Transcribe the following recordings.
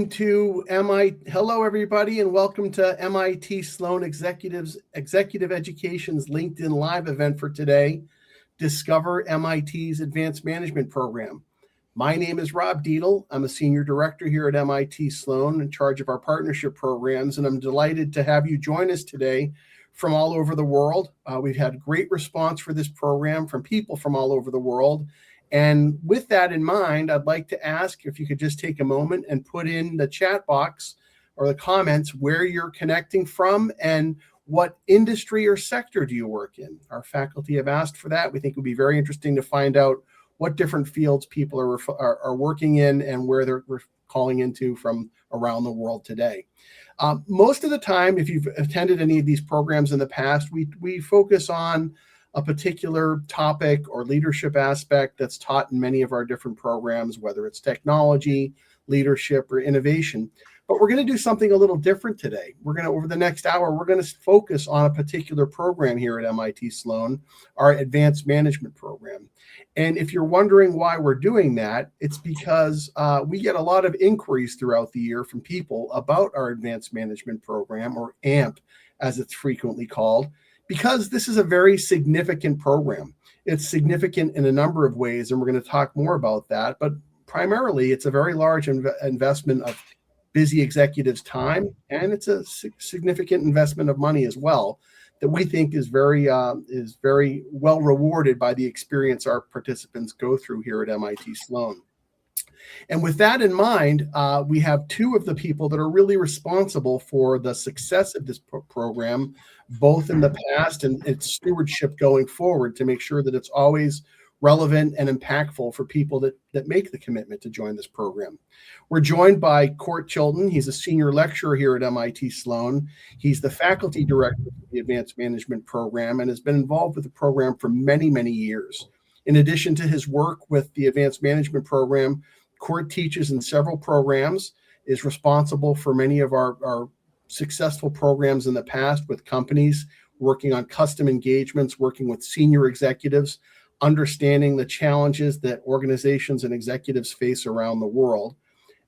welcome to hello everybody, and welcome to MIT Sloan Executive Education's LinkedIn Live event for today, Discover MIT's Advanced Management Program. My name is Rob Dietl. I'm a Senior Director here at MIT Sloan in charge of our partnership programs, and I'm delighted to have you join us today from all over the world. We've had great response for this program from people from all over the world. And with that in mind, I'd like to ask if you could just take a moment and put in the chat box or the comments where you're connecting from and what industry or sector do you work in. Our faculty have asked for that. We think it would be very interesting to find out what different fields people are working in and where they're calling into from around the world today. Most of the time, if you've attended any of these programs in the past, we focus on a particular topic or leadership aspect that's taught in many of our different programs, whether it's technology, leadership, or innovation. But we're going to do something a little different today. Over the next hour, we're going to focus on a particular program here at MIT Sloan, our advanced management program. And if you're wondering why we're doing that, it's because we get a lot of inquiries throughout the year from people about our advanced management program, or AMP, as it's frequently called, because this is a very significant program. It's significant in a number of ways, and we're going to talk more about that. But primarily, it's a very large investment of busy executives' time, and it's a significant investment of money as well that we think is very well rewarded by the experience our participants go through here at MIT Sloan. And with that in mind, we have two of the people that are really responsible for the success of this program, both in the past and its stewardship going forward, to make sure that it's always relevant and impactful for people that make the commitment to join this program. We're joined by Court Chilton. He's a senior lecturer here at MIT Sloan. He's the faculty director of the Advanced Management Program and has been involved with the program for many, many years. In addition to his work with the Advanced Management Program, Court teaches in several programs, is responsible for many of our successful programs in the past with companies, working on custom engagements, working with senior executives, understanding the challenges that organizations and executives face around the world.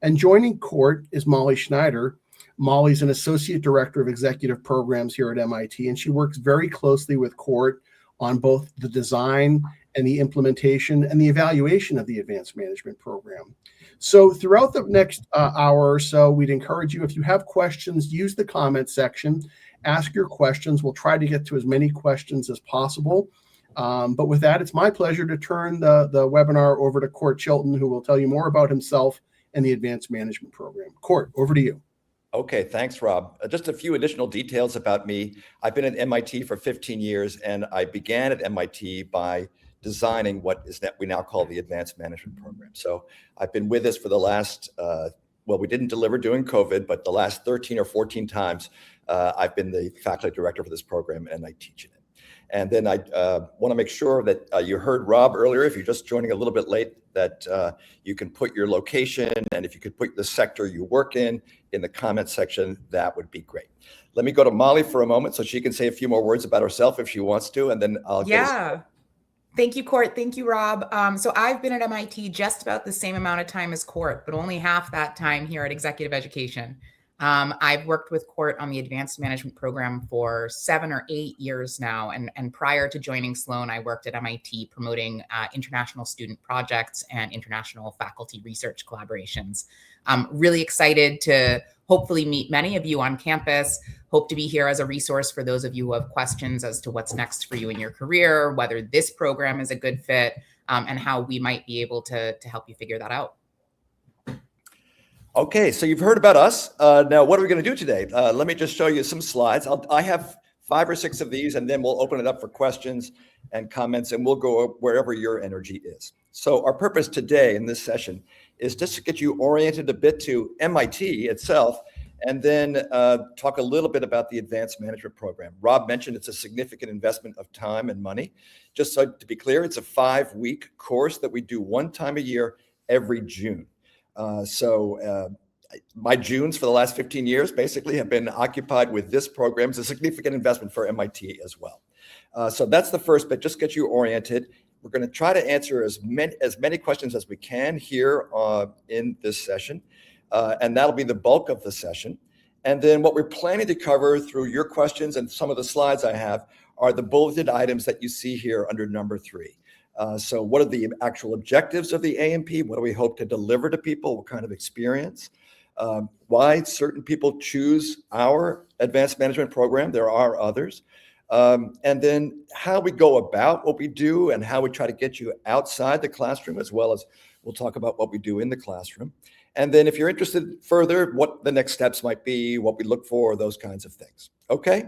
And joining Court is Molly Schneider. Molly's an associate director of executive programs here at MIT, and she works very closely with Court on both the design and the implementation and the evaluation of the advanced management program. So throughout the next hour or so, we'd encourage you, if you have questions, use the comment section, ask your questions. We'll try to get to as many questions as possible. But with that, it's my pleasure to turn the webinar over to Court Chilton, who will tell you more about himself and the advanced management program. Court, over to you. Okay, thanks, Rob. Just a few additional details about me. I've been at MIT for 15 years, and I began at MIT by designing what is that we now call the advanced management program. So I've been with us for the last, well, we didn't deliver during COVID, but the last 13 or 14 times, I've been the faculty director for this program, and I teach in it. And then I want to make sure that you heard Rob earlier, if you're just joining a little bit late, that you can put your location, and if you could put the sector you work in the comment section, that would be great. Let me go to Molly for a moment so she can say a few more words about herself if she wants to, and then I'll get us. Thank you, Court. Thank you, Rob. So I've been at MIT just about the same amount of time as Court, but only half that time here at Executive Education. I've worked with Court on the advanced management program for 7 or 8 years now. And prior to joining Sloan, I worked at MIT promoting international student projects and international faculty research collaborations. I'm really excited to hopefully meet many of you on campus. Hope to be here as a resource for those of you who have questions as to what's next for you in your career, whether this program is a good fit, and how we might be able to help you figure that out. Okay, so you've heard about us. Now, what are we going to do today? Let me just show you some slides. I have 5 or 6 of these, and then we'll open it up for questions and comments, and we'll go wherever your energy is. So our purpose today in this session is just to get you oriented a bit to MIT itself, and then talk a little bit about the advanced management program. Rob mentioned it's a significant investment of time and money. Just so to be clear, it's a 5-week course that we do 1 time a year every June. My Junes for the last 15 years basically have been occupied with this program. It's a significant investment for MIT as well. So that's the first bit, just get you oriented. We're going to try to answer as many questions as we can here in this session. and that'll be the bulk of the session. And then what we're planning to cover through your questions and some of the slides I have are the bulleted items that you see here under number 3. So what are the actual objectives of the A&P? What do we hope to deliver to people? What kind of experience? Why certain people choose our advanced management program? There are others. And then how we go about what we do and how we try to get you outside the classroom, as well as we'll talk about what we do in the classroom. And then if you're interested further, what the next steps might be, what we look for, those kinds of things. Okay,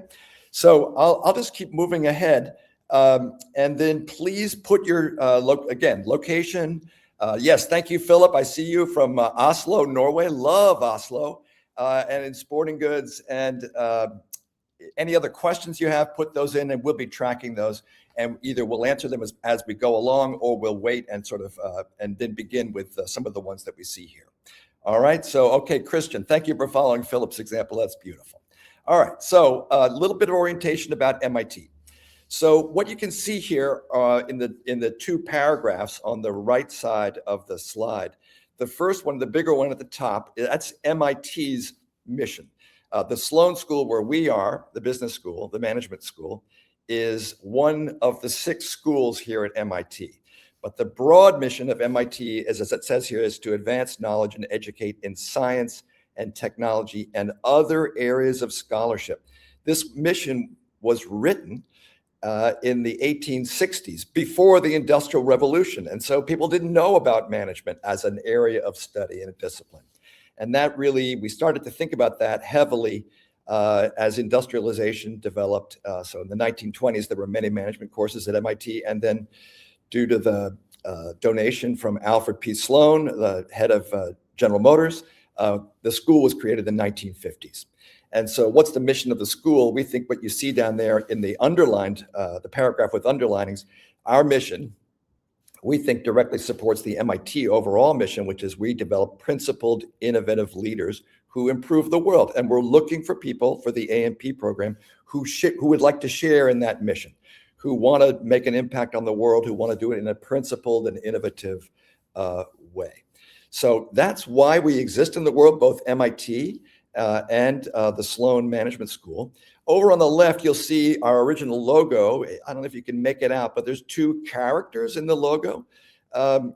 so I'll just keep moving ahead. And then please put your, location. Yes, thank you, Philip. I see you from Oslo, Norway. Love Oslo. And in sporting goods. And any other questions you have, put those in and we'll be tracking those. And either we'll answer them as we go along, or we'll wait and sort of, and then begin with some of the ones that we see here. All right, so, okay, Christian, thank you for following Philip's example. That's beautiful. All right, so a little bit of orientation about MIT. So what you can see here in the 2 paragraphs on the right side of the slide, the first one, the bigger one at the top, that's MIT's mission. The Sloan School, where we are, the business school, the management school, is one of the 6 schools here at MIT. But the broad mission of MIT, as it says here, is to advance knowledge and educate in science and technology and other areas of scholarship. This mission was written in the 1860s, before the Industrial Revolution. And so people didn't know about management as an area of study and a discipline. And that really, we started to think about that heavily as industrialization developed. So in the 1920s, there were many management courses at MIT. And then due to the donation from Alfred P. Sloan, the head of General Motors, the school was created in the 1950s. And so what's the mission of the school? We think what you see down there in the underlined, the paragraph with underlinings, our mission, we think directly supports the MIT overall mission, which is we develop principled, innovative leaders who improve the world. And we're looking for people for the A&P program who would like to share in that mission, who want to make an impact on the world, who want to do it in a principled and innovative way. So that's why we exist in the world, both MIT and the Sloan Management School. Over on the left, you'll see our original logo. I don't know if you can make it out, but there's 2 characters in the logo.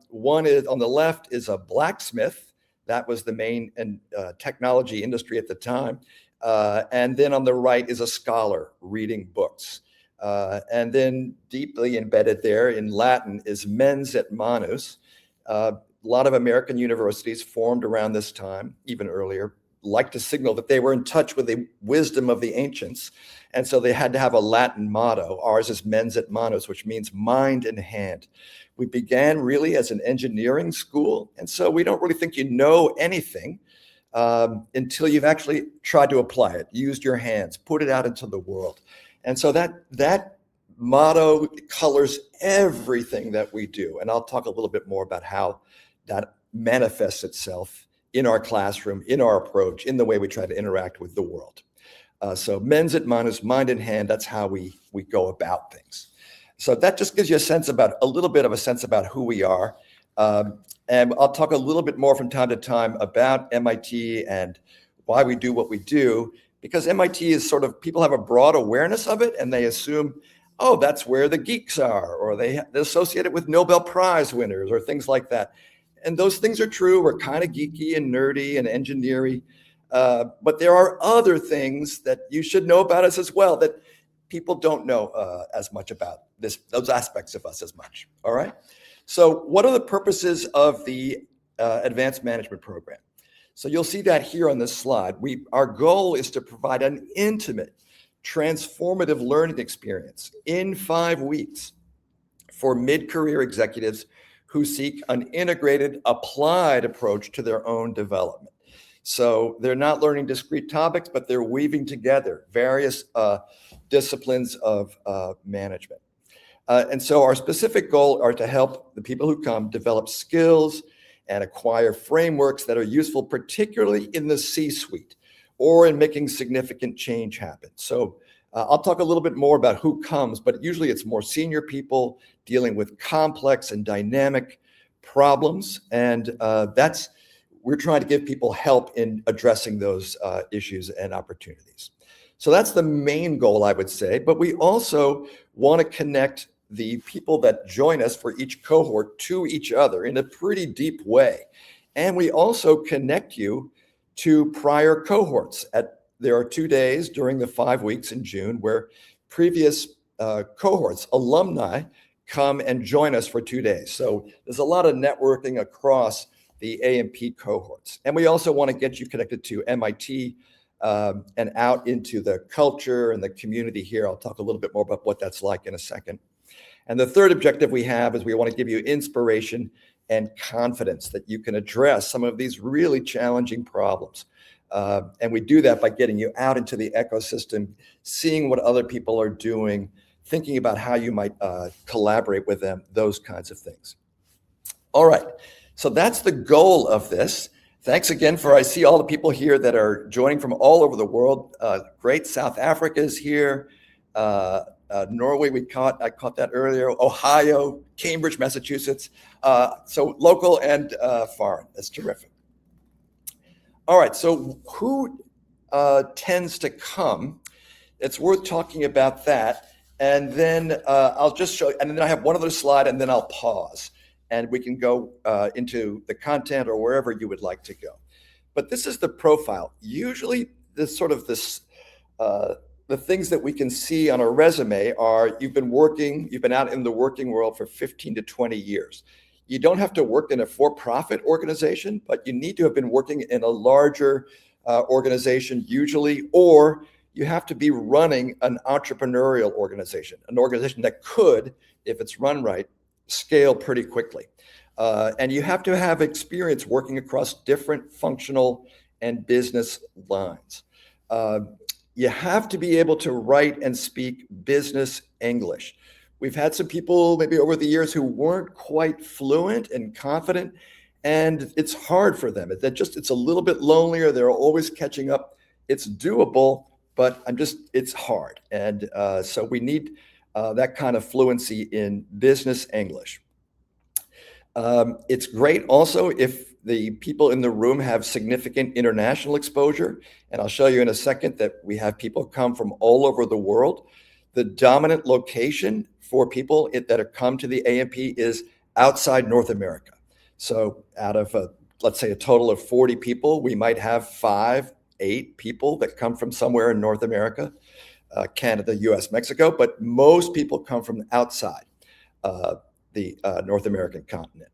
One is on the left is a blacksmith. That was the main technology industry at the time. And then on the right is a scholar reading books. And then deeply embedded there in Latin is mens et manus. A lot of American universities formed around this time, even earlier, like to signal that they were in touch with the wisdom of the ancients. And so they had to have a Latin motto. Ours is mens et manus, which means mind and hand. We began really as an engineering school. And so we don't really think you know anything until you've actually tried to apply it, used your hands, put it out into the world. And so that motto colors everything that we do. And I'll talk a little bit more about how that manifests itself in our classroom, in our approach, in the way we try to interact with the world. So mens et manus, mind in hand, that's how we go about things. So that just gives you a little bit of a sense about who we are. And I'll talk a little bit more from time to time about MIT and why we do what we do, because MIT is sort of, people have a broad awareness of it and they assume, oh, that's where the geeks are, or they associate it with Nobel Prize winners or things like that. And those things are true. We're kind of geeky and nerdy and engineering. But there are other things that you should know about us as well that people don't know as much about, those aspects of us as much. All right. So what are the purposes of the advanced management program? So you'll see that here on this slide. Our goal is to provide an intimate, transformative learning experience in 5 weeks for mid-career executives who seek an integrated, applied approach to their own development. So they're not learning discrete topics, but they're weaving together various disciplines of management. And so our specific goal are to help the people who come develop skills and acquire frameworks that are useful, particularly in the C-suite or in making significant change happen. So I'll talk a little bit more about who comes, but usually it's more senior people dealing with complex and dynamic problems. And we're trying to give people help in addressing those issues and opportunities. So that's the main goal, I would say. But we also want to connect the people that join us for each cohort to each other in a pretty deep way. And we also connect you to prior cohorts. There are 2 days during the 5 weeks in June where previous cohorts, alumni, come and join us for 2 days. So there's a lot of networking across the A&P cohorts. And we also want to get you connected to MIT and out into the culture and the community here. I'll talk a little bit more about what that's like in a second. And the third objective we have is we want to give you inspiration and confidence that you can address some of these really challenging problems. And we do that by getting you out into the ecosystem, seeing what other people are doing, thinking about how you might collaborate with them, those kinds of things. All right, so that's the goal of this. Thanks again I see all the people here that are joining from all over the world. Great, South Africa is here. Norway, I caught that earlier. Ohio, Cambridge, Massachusetts. So local and foreign, that's terrific. All right, so who tends to come? It's worth talking about that. And then I'll just show you, and then I have one other slide and then I'll pause and we can go into the content or wherever you would like to go. But this is the profile. Usually the things that we can see on a resume are you've been out in the working world for 15 to 20 years. You don't have to work in a for-profit organization, but you need to have been working in a larger organization usually, or you have to be running an entrepreneurial organization, an organization that could, if it's run right, scale pretty quickly. And you have to have experience working across different functional and business lines. You have to be able to write and speak business English. We've had some people maybe over the years who weren't quite fluent and confident, and it's hard for them. It's a little bit lonelier. They're always catching up. It's doable, but it's hard. And so we need that kind of fluency in business English. It's great also if the people in the room have significant international exposure. And I'll show you in a second that we have people come from all over the world. The dominant location for people that have come to the A&P is outside North America. So out of, let's say, a total of 40 people, we might have 5, 8 people that come from somewhere in North America, Canada, US, Mexico, but most people come from outside the North American continent.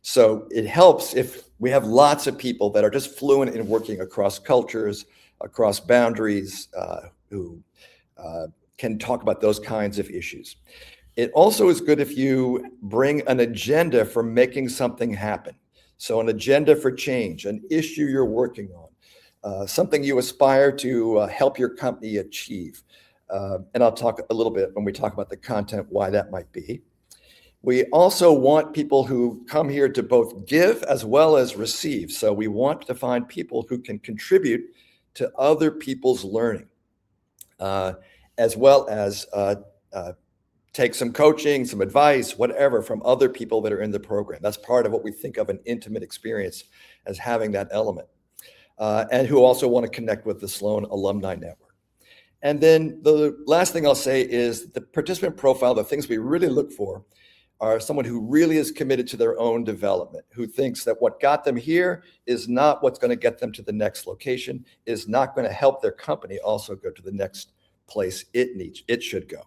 So it helps if we have lots of people that are just fluent in working across cultures, across boundaries, who can talk about those kinds of issues. It also is good if you bring an agenda for making something happen. So an agenda for change, an issue you're working on, something you aspire to help your company achieve. And I'll talk a little bit when we talk about the content, why that might be. We also want people who come here to both give as well as receive. So we want to find people who can contribute to other people's learning, as well as take some coaching, some advice, whatever, from other people that are in the program. That's part of what we think of an intimate experience as having that element. And who also want to connect with the Sloan Alumni Network. And then the last thing I'll say is the participant profile, the things we really look for are someone who really is committed to their own development, who thinks that what got them here is not what's going to get them to the next location, is not going to help their company also go to the next place it should go.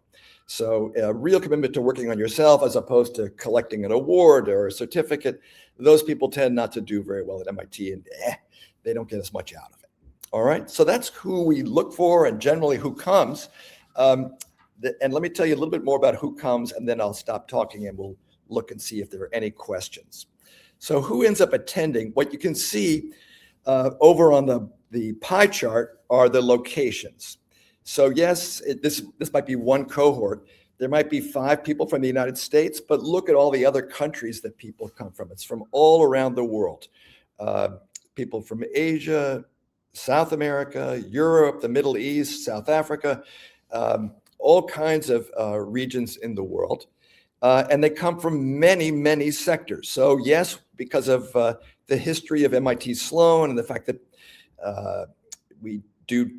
So a real commitment to working on yourself as opposed to collecting an award or a certificate. Those people tend not to do very well at MIT, and they don't get as much out of it. All right, so that's who we look for and generally who comes. And let me tell you a little bit more about who comes, and then I'll stop talking and we'll look and see if there are any questions. So who ends up attending? What you can see over on the pie chart are the locations. So yes, this might be one cohort. There might be 5 people from the United States, but look at all the other countries that people come from. It's from all around the world. People from Asia, South America, Europe, the Middle East, South Africa, all kinds of regions in the world. And they come from many, many sectors. So yes, because of the history of MIT Sloan and the fact that we do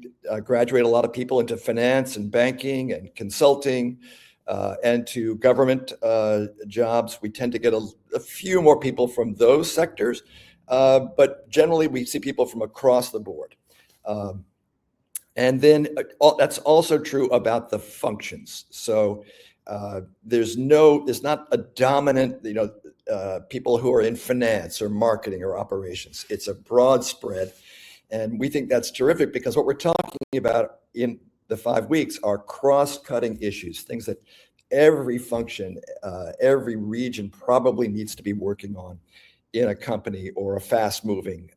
graduate a lot of people into finance and banking and consulting and to government jobs. We tend to get a few more people from those sectors, but generally we see people from across the board. And then that's also true about the functions. So there's not a dominant, people who are in finance or marketing or operations. It's a broad spread. And we think that's terrific because what we're talking about in the 5 weeks are cross-cutting issues, things that every function, every region probably needs to be working on in a company or a fast-moving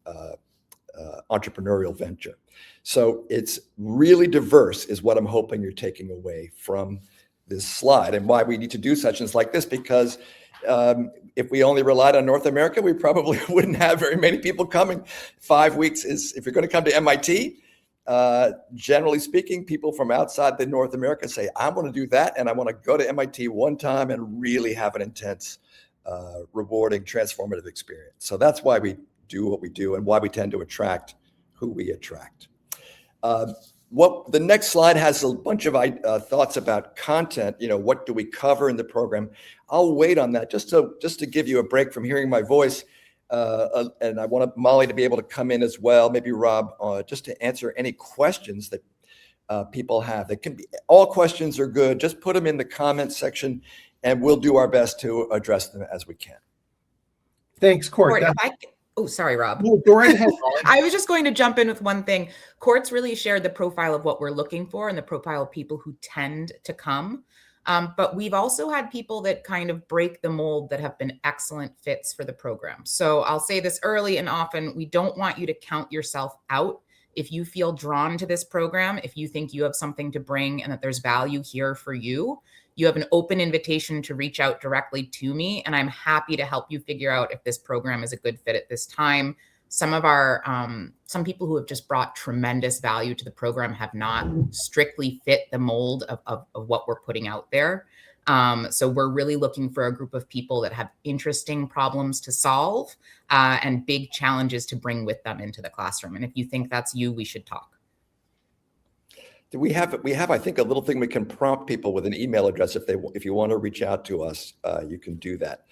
entrepreneurial venture. So it's really diverse is what I'm hoping you're taking away from this slide, and why we need to do sessions like this, because if we only relied on North America, we probably wouldn't have very many people coming. 5 weeks is, if you're going to come to MIT, generally speaking, people from outside the North America say, I want to do that, and I want to go to MIT one time and really have an intense, rewarding, transformative experience. So that's why we do what we do and why we tend to attract who we attract. The next slide has a bunch of thoughts about content. What do we cover in the program? I'll wait on that just to give you a break from hearing my voice. And I want Molly to be able to come in as well, maybe Rob, just to answer any questions that people have. All questions are good. Just put them in the comments section and we'll do our best to address them as we can. Thanks, Court. Oh, sorry, Rob. No, go right ahead. I was just going to jump in with one thing. Court's really shared the profile of what we're looking for and the profile of people who tend to come. But we've also had people that kind of break the mold that have been excellent fits for the program. So I'll say this early and often, we don't want you to count yourself out. If you feel drawn to this program, if you think you have something to bring and that there's value here for you, you have an open invitation to reach out directly to me, and I'm happy to help you figure out if this program is a good fit at this time. Some of our, some people who have just brought tremendous value to the program have not strictly fit the mold of what we're putting out there. So we're really looking for a group of people that have interesting problems to solve and big challenges to bring with them into the classroom. And if you think that's you, we should talk. We have, I think, a little thing we can prompt people with an email address. If you want to reach out to us, you can do that.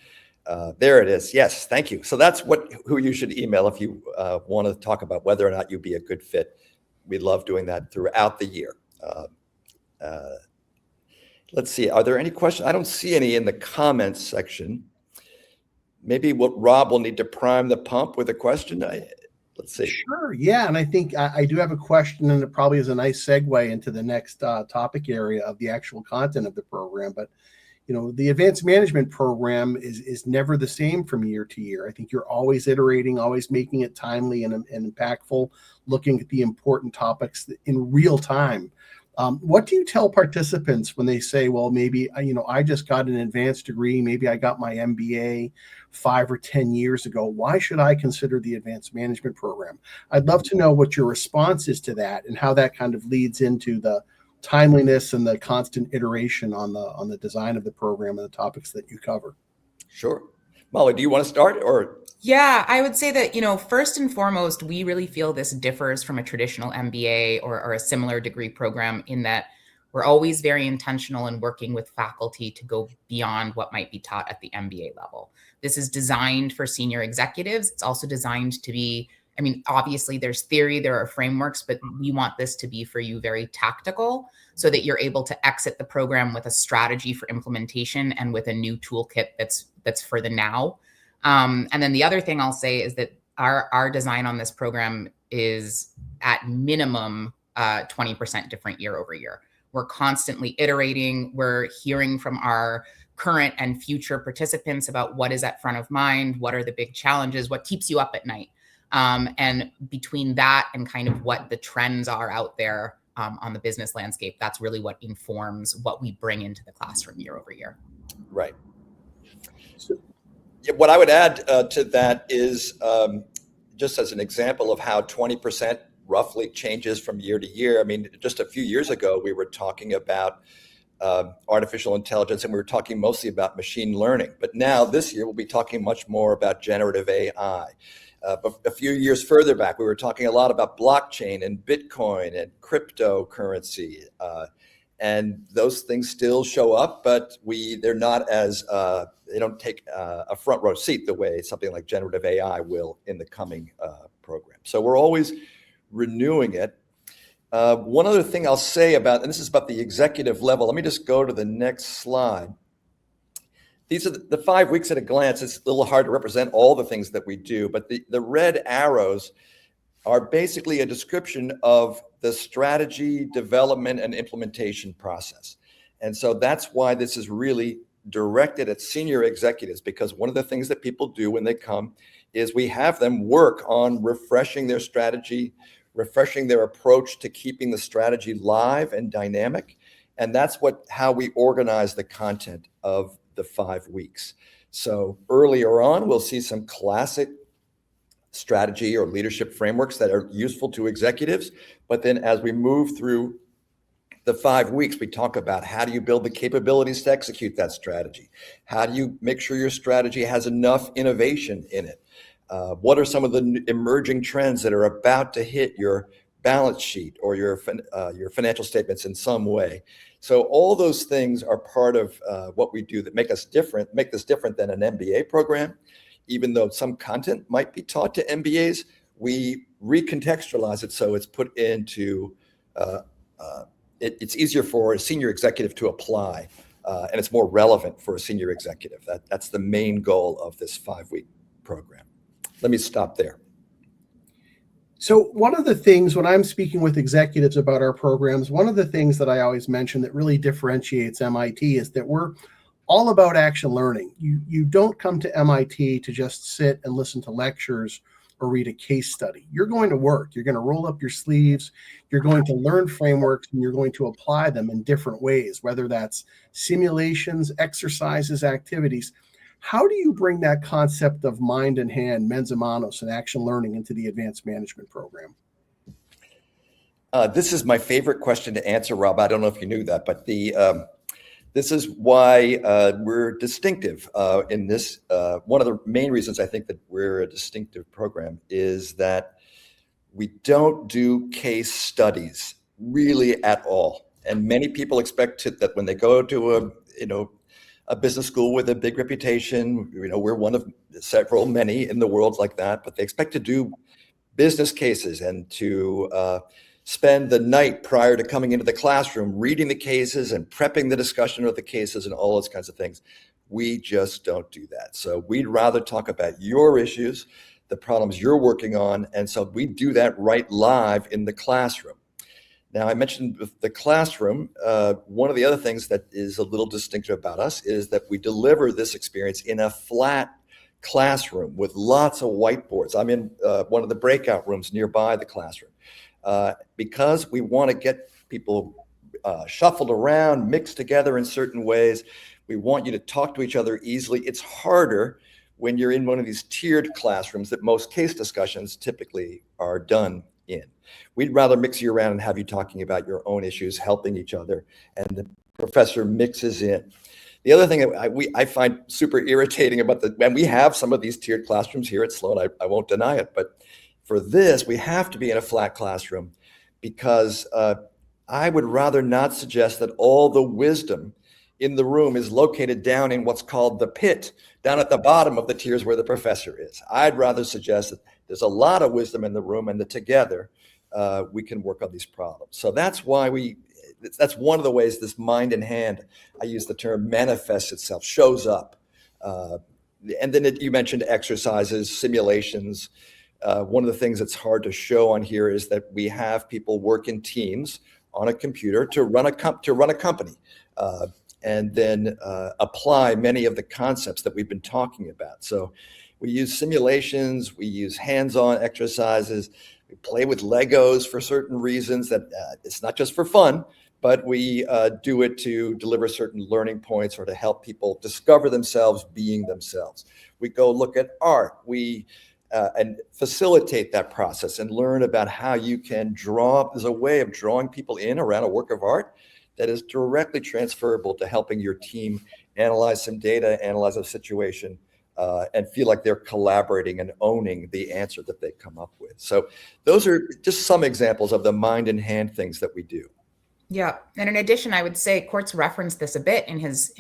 There it is. Yes, thank you. So that's who you should email if you want to talk about whether or not you'd be a good fit. We love doing that throughout the year. Let's see. Are there any questions? I don't see any in the comments section. Maybe Rob will need to prime the pump with a question. Let's see. Sure. Yeah. And I think I do have a question, and it probably is a nice segue into the next topic area of the actual content of the program. But, the advanced management program is never the same from year to year. I think you're always iterating, always making it timely and impactful, looking at the important topics in real time. What do you tell participants when they say, well, maybe, I just got an advanced degree, maybe I got my MBA 5 or 10 years ago. Why should I consider the advanced management program? I'd love to know what your response is to that and how that kind of leads into the timeliness and the constant iteration on the design of the program and the topics that you cover. Sure. Molly, do you want to start or? Yeah, I would say that, first and foremost, we really feel this differs from a traditional MBA or a similar degree program in that we're always very intentional in working with faculty to go beyond what might be taught at the MBA level. This is designed for senior executives. It's also designed to be, obviously there's theory, there are frameworks, but we want this to be for you very tactical so that you're able to exit the program with a strategy for implementation and with a new toolkit that's for the now. And then the other thing I'll say is that our design on this program is at minimum 20% different year over year. We're constantly iterating. We're hearing from our current and future participants about what is at front of mind, what are the big challenges, what keeps you up at night. And between that and kind of what the trends are out there on the business landscape, that's really what informs what we bring into the classroom year over year. Right. What I would add to that is just as an example of how 20% roughly changes from year to year. Just a few years ago, we were talking about artificial intelligence, and we were talking mostly about machine learning. But now this year, we'll be talking much more about generative AI. A few years further back, we were talking a lot about blockchain and Bitcoin and cryptocurrency. And those things still show up, but they're not as, they don't take a front row seat the way something like generative AI will in the coming program. So we're always renewing it. One other thing I'll say about, and this is about the executive level, let me just go to the next slide. These are the 5 weeks at a glance. It's a little hard to represent all the things that we do, but the red arrows are basically a description of the strategy, development, and implementation process. And so that's why this is really directed at senior executives, because one of the things that people do when they come is we have them work on refreshing their strategy, refreshing their approach to keeping the strategy live and dynamic. And that's how we organize the content of the 5 weeks. So earlier on, we'll see some classic strategy or leadership frameworks that are useful to executives. But then as we move through the 5 weeks, we talk about how do you build the capabilities to execute that strategy? How do you make sure your strategy has enough innovation in it? What are some of the emerging trends that are about to hit your balance sheet or your financial statements in some way? So all those things are part of what we do that make this different than an MBA program. Even though some content might be taught to MBAs, we recontextualize it so it's put into, it's easier for a senior executive to apply, and it's more relevant for a senior executive. That's the main goal of this 5-week program. Let me stop there. So one of the things when I'm speaking with executives about our programs, one of the things that I always mention that really differentiates MIT is that we're all about action learning. You don't come to MIT to just sit and listen to lectures or read a case study. You're going to work. You're going to roll up your sleeves. You're going to learn frameworks, and you're going to apply them in different ways, whether that's simulations, exercises, activities. How do you bring that concept of mind and hand, mens a manos, and action learning into the advanced management program? This is my favorite question to answer, Rob. I don't know if you knew that, but this is why we're distinctive in this. One of the main reasons I think that we're a distinctive program is that we don't do case studies really at all. And many people expect that when they go to a business school with a big reputation, we're one of many in the world like that, but they expect to do business cases and to spend the night prior to coming into the classroom reading the cases and prepping the discussion of the cases and all those kinds of things. We just don't do that. So we'd rather talk about your issues, the problems you're working on, and so we do that right live in the classroom. Now, I mentioned the classroom. One of the other things that is a little distinctive about us is that we deliver this experience in a flat classroom with lots of whiteboards. I'm in one of the breakout rooms nearby the classroom because we want to get people shuffled around, mixed together in certain ways. We want you to talk to each other easily. It's harder when you're in one of these tiered classrooms that most case discussions typically are done in. We'd rather mix you around and have you talking about your own issues, helping each other, and the professor mixes in. The other thing that I find super irritating about and we have some of these tiered classrooms here at Sloan, I won't deny it, but for this, we have to be in a flat classroom because I would rather not suggest that all the wisdom in the room is located down in what's called the pit, down at the bottom of the tiers where the professor is. I'd rather suggest that there's a lot of wisdom in the room and that together we can work on these problems. So that's why that's one of the ways this mind and hand, I use the term, manifests itself, shows up. And then you mentioned exercises, simulations. One of the things that's hard to show on here is that we have people work in teams on a computer to run a company. And then apply many of the concepts that we've been talking about. So we use simulations, we use hands-on exercises, we play with Legos for certain reasons that it's not just for fun, but we do it to deliver certain learning points or to help people discover themselves being themselves. We go look at art, and facilitate that process and learn about how you can draw. There's a way of drawing people in around a work of art that is directly transferable to helping your team analyze some data, analyze a situation, and feel like they're collaborating and owning the answer that they come up with. So those are just some examples of the mind in hand things that we do. Yeah, and in addition, I would say Court's referenced this a bit in his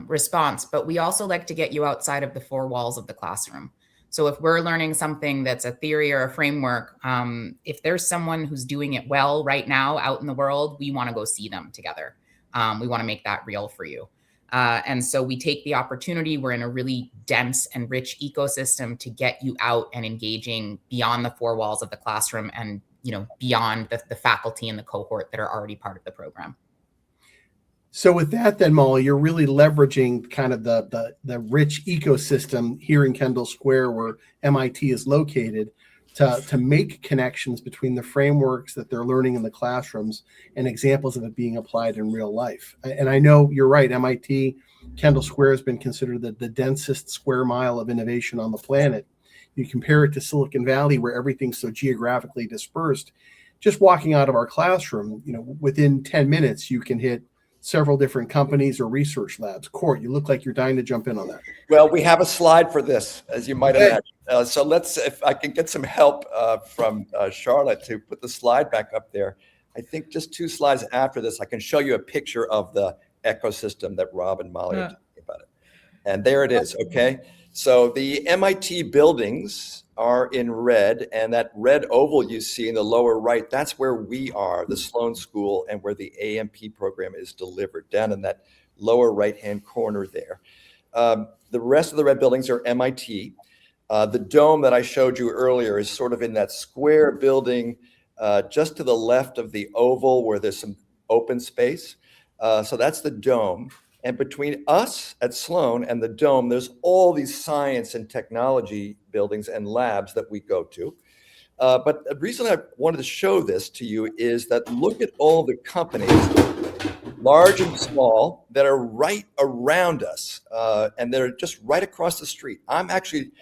response, but we also like to get you outside of the four walls of the classroom. So if we're learning something that's a theory or a framework, if there's someone who's doing it well right now out in the world, we want to go see them together. We want to make that real for you. And so we take the opportunity. We're in a really dense and rich ecosystem to get you out and engaging beyond the four walls of the classroom and beyond the faculty and the cohort that are already part of the program. So with that, then, Molly, you're really leveraging kind of the rich ecosystem here in Kendall Square, where MIT is located, to make connections between the frameworks that they're learning in the classrooms and examples of it being applied in real life. And I know you're right, MIT, Kendall Square has been considered the densest square mile of innovation on the planet. You compare it to Silicon Valley, where everything's so geographically dispersed. Just walking out of our classroom, within 10 minutes, you can hit several different companies or research labs. Court, you look like you're dying to jump in on that. Well, we have a slide for this, as you might imagine. So if I can get some help from Charlotte to put the slide back up there. I think just 2 slides after this, I can show you a picture of the ecosystem that Rob and Molly are talking about. And there it is, okay? So the MIT buildings are in red, and that red oval you see in the lower right, that's where we are, the Sloan School, and where the AMP program is delivered, down in that lower right-hand corner there. The rest of the red buildings are MIT. The dome that I showed you earlier is sort of in that square building just to the left of the oval where there's some open space. So that's the dome. And between us at Sloan and the dome, there's all these science and technology buildings and labs that we go to. But the reason I wanted to show this to you is that look at all the companies, large and small, that are right around us, and they're just right across the street. I'm actually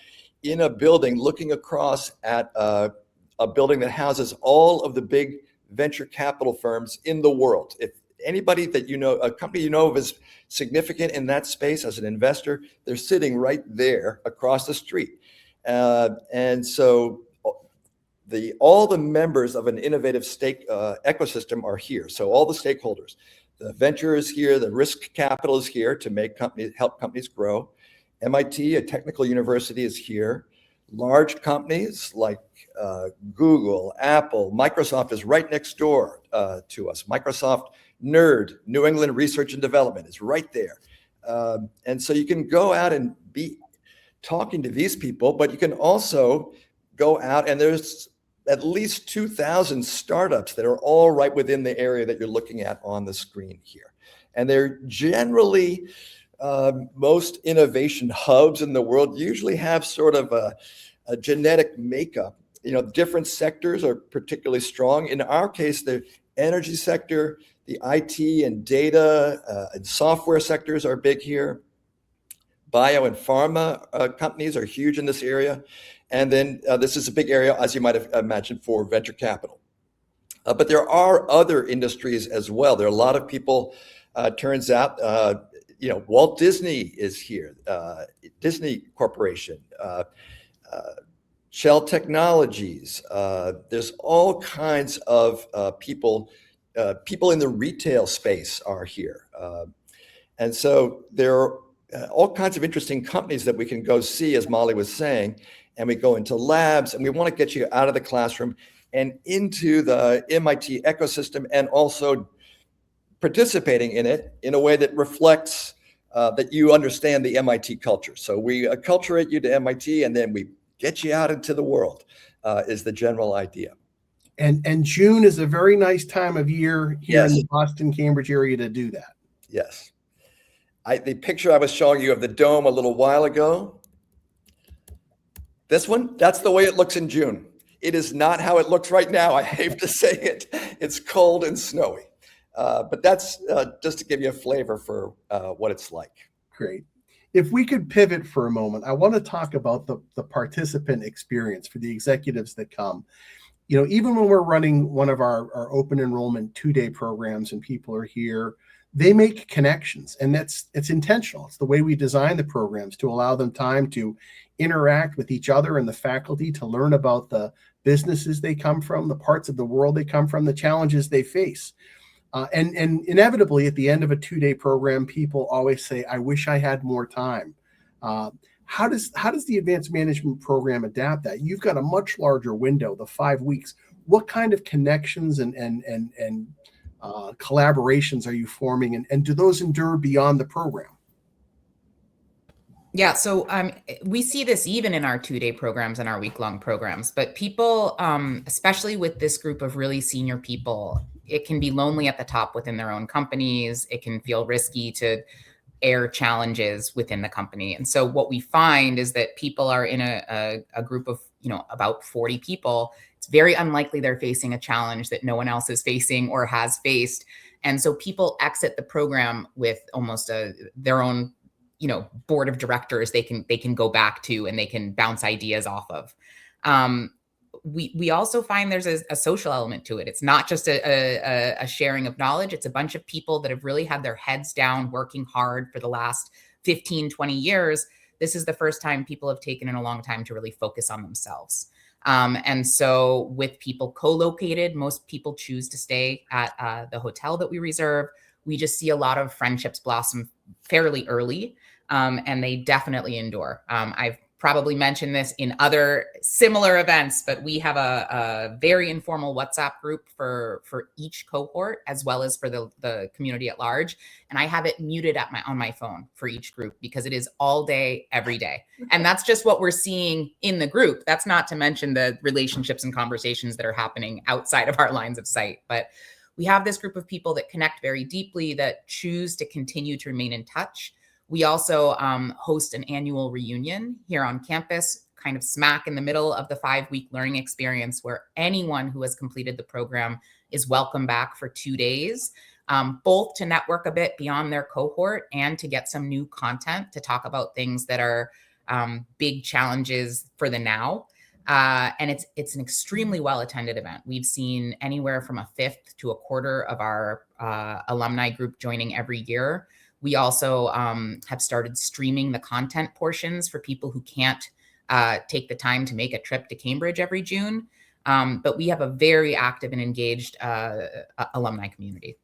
in a building looking across at a building that houses all of the big venture capital firms in the world. If anybody that a company of is significant in that space as an investor, they're sitting right there across the street. And so all the members of an innovative ecosystem are here. So all the stakeholders, the venture is here, the risk capital is here to help companies grow. MIT, a technical university, is here. Large companies like Google, Apple, Microsoft is right next door to us. Microsoft NERD, New England Research and Development, is right there. And so you can go out and be talking to these people, but you can also go out and there's at least 2,000 startups that are all right within the area that you're looking at on the screen here. And they're generally, most innovation hubs in the world usually have sort of a genetic makeup. Different sectors are particularly strong. In our case, the energy sector, the IT and data and software sectors are big here. Bio and pharma companies are huge in this area. And then this is a big area, as you might have imagined, for venture capital. But there are other industries as well. There are a lot of people, turns out, Walt Disney is here, Disney Corporation, Shell Technologies. There's all kinds of people in the retail space are here. And so there are all kinds of interesting companies that we can go see, as Molly was saying, and we go into labs, and we want to get you out of the classroom and into the MIT ecosystem, and also participating in it in a way that reflects that you understand the MIT culture. So we acculturate you to MIT, and then we get you out into the world, is the general idea. And June is a very nice time of year here Yes. in the Boston, Cambridge area to do that. Yes. The picture I was showing you of the dome a little while ago, this one, that's the way it looks in June. It is not how it looks right now. I hate to say it. It's cold and snowy. But that's just to give you a flavor for what it's like. Great. If we could pivot for a moment, I want to talk about the participant experience for the executives that come. Even when we're running one of our open enrollment 2-day programs and people are here, they make connections, and it's intentional. It's the way we design the programs to allow them time to interact with each other and the faculty, to learn about the businesses they come from, the parts of the world they come from, the challenges they face. And inevitably, at the end of a 2-day program, people always say, "I wish I had more time." How does the advanced management program adapt that? You've got a much larger window, the 5 weeks. What kind of connections and collaborations are you forming, and do those endure beyond the program? Yeah, so we see this even in our 2-day programs and our week-long programs, but people, especially with this group of really senior people, it can be lonely at the top within their own companies. It can feel risky to air challenges within the company. And so what we find is that people are in a group of, about 40 people. It's very unlikely they're facing a challenge that no one else is facing or has faced. And so people exit the program with almost their own board of directors they can go back to, and they can bounce ideas off of. We also find there's a social element to it. It's not just a sharing of knowledge. It's a bunch of people that have really had their heads down, working hard for the last 15, 20 years. This is the first time people have taken in a long time to really focus on themselves. And so with people co-located, most people choose to stay at the hotel that we reserve. We just see a lot of friendships blossom fairly early, and they definitely endure. I've probably mentioned this in other similar events, but we have a very informal WhatsApp group for each cohort, as well as for the community at large. And I have it muted on my phone for each group, because it is all day, every day. And that's just what we're seeing in the group. That's not to mention the relationships and conversations that are happening outside of our lines of sight. But we have this group of people that connect very deeply, that choose to continue to remain in touch. We also host an annual reunion here on campus, kind of smack in the middle of the 5-week learning experience, where anyone who has completed the program is welcome back for 2 days, both to network a bit beyond their cohort and to get some new content to talk about things that are big challenges for the now. And it's an extremely well-attended event. We've seen anywhere from a fifth to a quarter of our alumni group joining every year. We also have started streaming the content portions for people who can't take the time to make a trip to Cambridge every June. But we have a very active and engaged alumni community.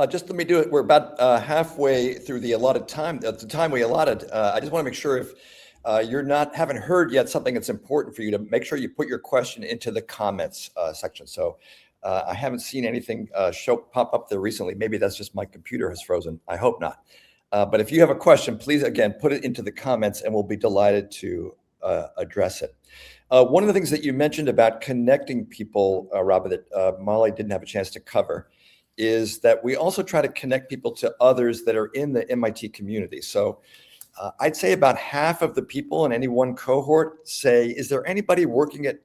Just let me do it. We're about halfway through the allotted time. The time we allotted. I just want to make sure if haven't heard yet something that's important for you, to make sure you put your question into the comments section. So I haven't seen anything pop up there recently. Maybe that's just my computer has frozen. I hope not. But if you have a question, please, again, put it into the comments, and we'll be delighted to address it. One of the things that you mentioned about connecting people, Robert, that Molly didn't have a chance to cover, is that we also try to connect people to others that are in the MIT community. So I'd say about half of the people in any one cohort say, is there anybody working at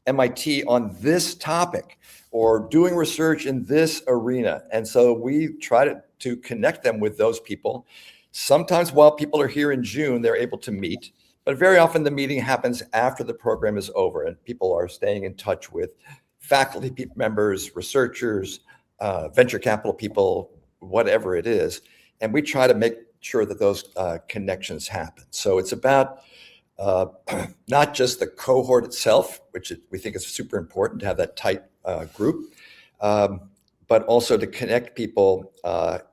MIT on this topic or doing research in this arena? And so we try to connect them with those people. Sometimes while people are here in June, they're able to meet, but very often the meeting happens after the program is over, and people are staying in touch with faculty members, researchers, venture capital people, whatever it is. And we try to make sure that those connections happen. So it's about not just the cohort itself, which we think is super important to have that tight group, but also to connect people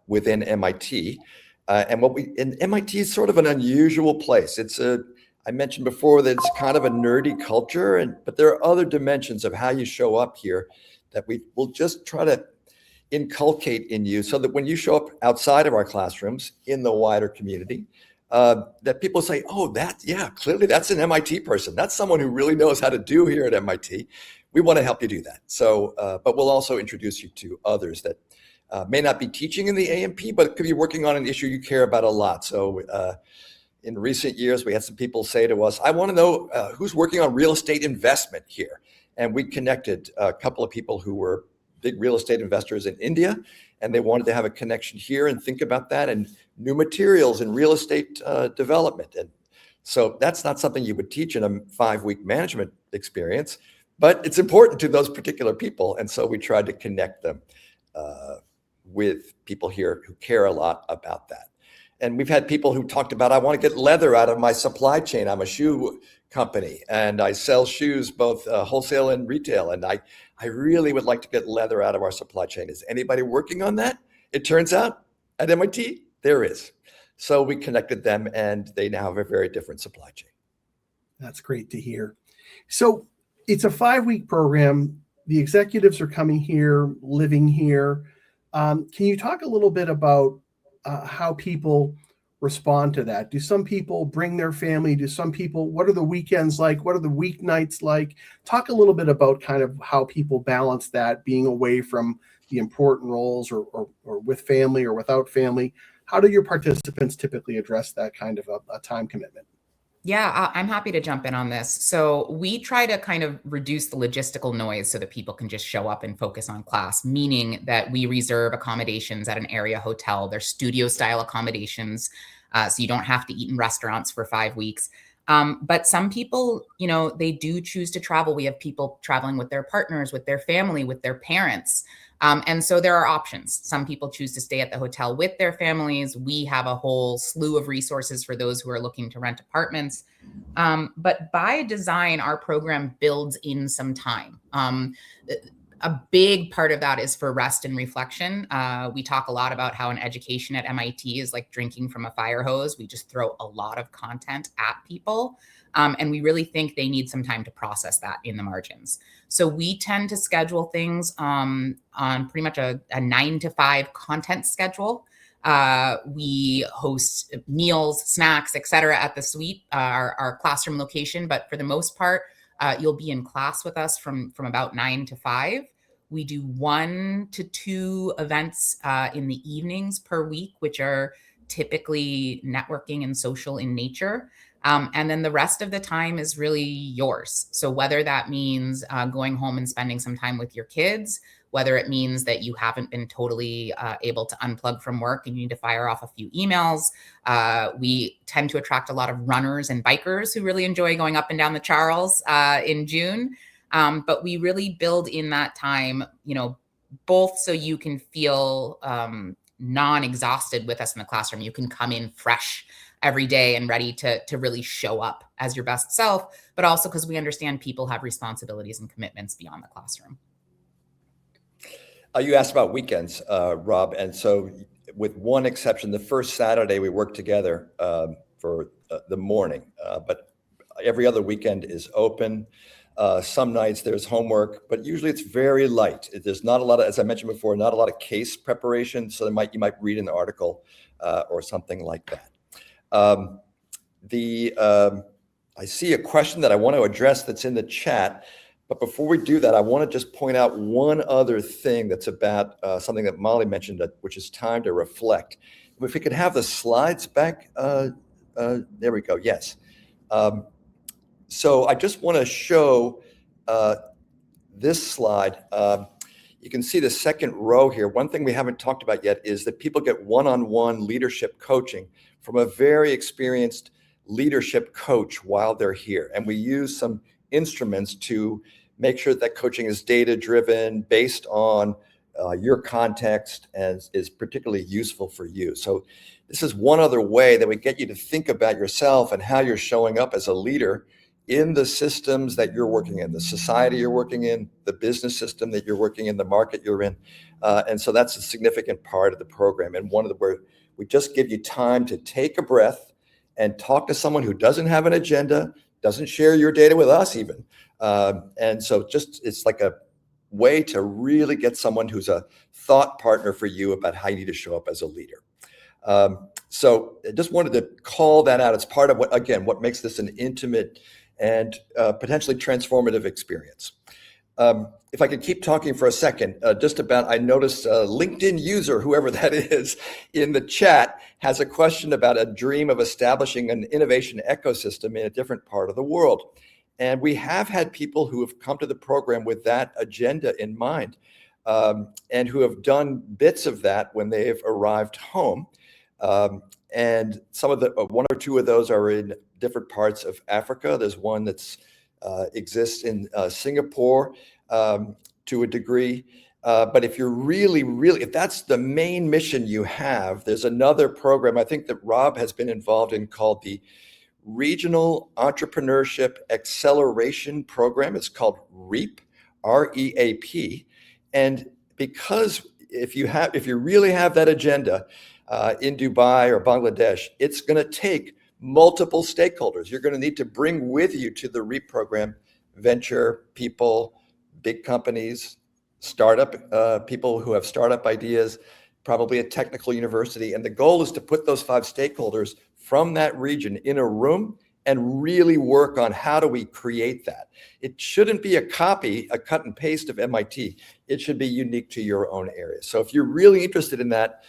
within MIT. And MIT is sort of an unusual place. I mentioned before that it's kind of a nerdy culture, but there are other dimensions of how you show up here that we will just try to inculcate in you, so that when you show up outside of our classrooms in the wider community, that people say, oh, clearly that's an MIT person. That's someone who really knows how to do here at MIT. We want to help you do that. So, but we'll also introduce you to others that may not be teaching in the AMP, but could be working on an issue you care about a lot. So in recent years, we had some people say to us, I want to know who's working on real estate investment here. And we connected a couple of people who were big real estate investors in India, and they wanted to have a connection here and think about that, and new materials and real estate development. And so that's not something you would teach in a 5-week management experience, but it's important to those particular people. And so we tried to connect them. with people here who care a lot about that. And we've had people who talked about, I want to get leather out of my supply chain. I'm a shoe company and I sell shoes, both wholesale and retail. And I really would like to get leather out of our supply chain. Is anybody working on that? It turns out at MIT, there is. So we connected them and they now have a very different supply chain. That's great to hear. So it's a 5-week program. The executives are coming here, living here. Can you talk a little bit about how people respond to that? Do some people bring their family? Do some people, what are the weekends like? What are the weeknights like? Talk a little bit about kind of how people balance that, being away from the important roles or with family or without family. How do your participants typically address that kind of a time commitment? Yeah, I'm happy to jump in on this. So we try to kind of reduce the logistical noise so that people can just show up and focus on class, meaning that we reserve accommodations at an area hotel. They're studio style accommodations. So you don't have to eat in restaurants for 5 weeks. But some people, they do choose to travel. We have people traveling with their partners, with their family, with their parents. And so there are options. Some people choose to stay at the hotel with their families. We have a whole slew of resources for those who are looking to rent apartments. But by design, our program builds in some time. A big part of that is for rest and reflection. We talk a lot about how an education at MIT is like drinking from a fire hose. We just throw a lot of content at people. And we really think they need some time to process that in the margins. So we tend to schedule things on pretty much a 9 to 5 content schedule. We host meals, snacks, et cetera, at the suite, our classroom location. But for the most part, you'll be in class with us from about 9 to 5. We do 1 to 2 events in the evenings per week, which are typically networking and social in nature. And then the rest of the time is really yours. So whether that means going home and spending some time with your kids, whether it means that you haven't been totally able to unplug from work and you need to fire off a few emails. We tend to attract a lot of runners and bikers who really enjoy going up and down the Charles in June. But we really build in that time, both so you can feel non-exhausted with us in the classroom. You can come in fresh every day and ready to really show up as your best self, but also because we understand people have responsibilities and commitments beyond the classroom. You asked about weekends, Rob, and so with one exception, the first Saturday we work together for the morning, but every other weekend is open. Some nights there's homework, but usually it's very light. There's not a lot of, as I mentioned before, not a lot of case preparation, so you might read an article or something like that. I see a question that I want to address that's in the chat, but before we do that, I want to just point out one other thing that's about something that Molly mentioned, which is time to reflect. If we could have the slides back, there we go, yes. So I just want to show this slide. You can see the second row here. One thing we haven't talked about yet is that people get one-on-one leadership coaching from a very experienced leadership coach while they're here. And we use some instruments to make sure that coaching is data-driven, based on your context, and is particularly useful for you. So this is one other way that we get you to think about yourself and how you're showing up as a leader in the systems that you're working in, the society you're working in, the business system that you're working in, the market you're in. And so that's a significant part of the program. And where we just give you time to take a breath and talk to someone who doesn't have an agenda, doesn't share your data with us even. And so it's like a way to really get someone who's a thought partner for you about how you need to show up as a leader. So I just wanted to call that out. It's part of what makes this an intimate and potentially transformative experience. If I could keep talking for a second, I noticed a LinkedIn user, whoever that is, in the chat has a question about a dream of establishing an innovation ecosystem in a different part of the world. And we have had people who have come to the program with that agenda in mind, and who have done bits of that when they have arrived home. And some of the one or two of those are in different parts of Africa. There's one that's exists in Singapore to a degree. But if you're if that's the main mission you have, there's another program I think that Rob has been involved in called the Regional Entrepreneurship Acceleration Program. It's called REAP, REAP. And because if you really have that agenda in Dubai or Bangladesh, it's going to take multiple stakeholders. You're going to need to bring with you to the REAP program venture people, big companies, startup people who have startup ideas, probably a technical university. And the goal is to put those 5 stakeholders from that region in a room and really work on how do we create that. It shouldn't be a copy, a cut and paste of MIT. It should be unique to your own area. So if you're really interested in that,